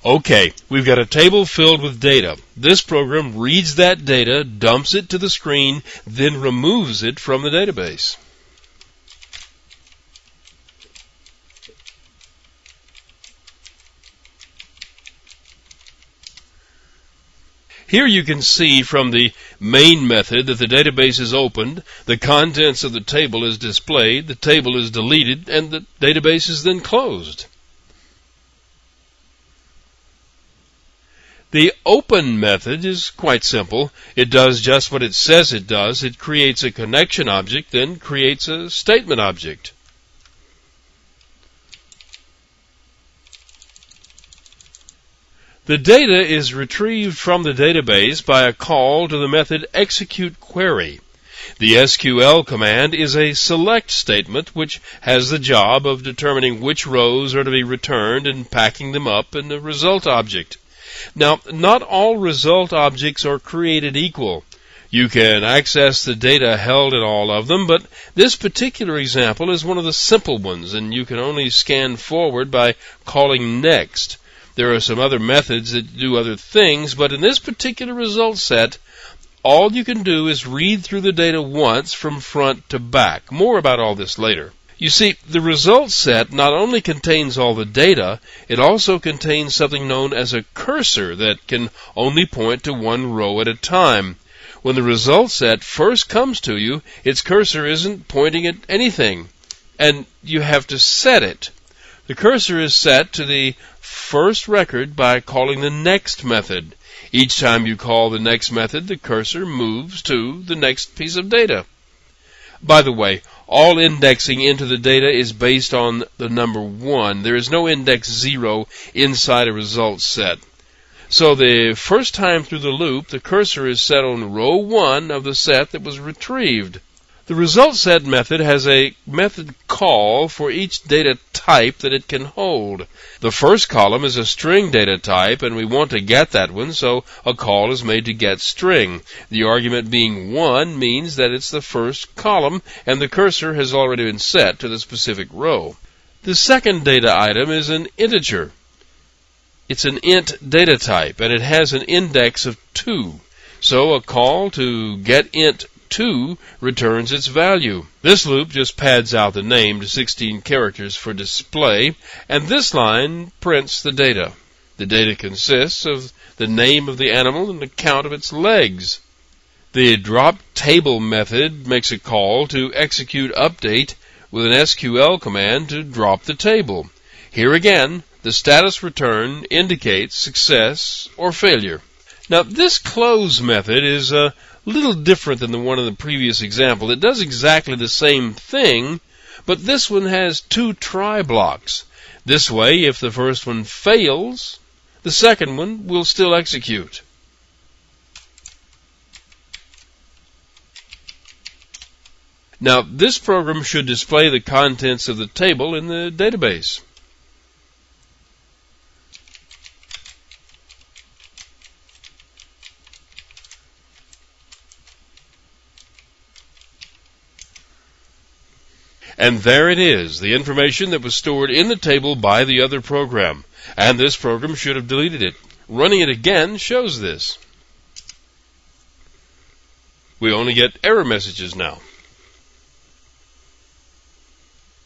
Okay, we've got a table filled with data. This program reads that data, dumps it to the screen, then removes it from the database. Here you can see from the main method that the database is opened, the contents of the table is displayed, the table is deleted, and the database is then closed. The open method is quite simple. It does just what it says it does. It creates a connection object, then creates a statement object. The data is retrieved from the database by a call to the method executeQuery. The SQL command is a select statement which has the job of determining which rows are to be returned and packing them up in the result object. Now, not all result objects are created equal. You can access the data held in all of them, but this particular example is one of the simple ones, and you can only scan forward by calling next. There are some other methods that do other things, but in this particular result set, all you can do is read through the data once from front to back. More about all this later. You see, the result set not only contains all the data, it also contains something known as a cursor that can only point to one row at a time. When the result set first comes to you, its cursor isn't pointing at anything, and you have to set it. The cursor is set to the first record by calling the next method. Each time you call the next method, the cursor moves to the next piece of data. By the way, all indexing into the data is based on the number 1. There is no index 0 inside a result set. So the first time through the loop, the cursor is set on row 1 of the set that was retrieved. The result set method has a method call for each data type that it can hold. The first column is a string data type, and we want to get that one, so a call is made to get string. The argument being 1 means that it's the first column, and the cursor has already been set to the specific row. The second data item is an integer. It's an int data type, and it has an index of 2. So a call to getInt2 returns its value. This loop just pads out the name to 16 characters for display, and this line prints the data. The data consists of the name of the animal and the count of its legs. The drop table method makes a call to execute update with an SQL command to drop the table. Here again, the status return indicates success or failure. Now, this close method is a little different than the one in the previous example. It does exactly the same thing, but this one has 2 try blocks. This way, if the first one fails, the second one will still execute. Now, this program should display the contents of the table in the database. And there it is, the information that was stored in the table by the other program. And this program should have deleted it. Running it again shows this. We only get error messages now.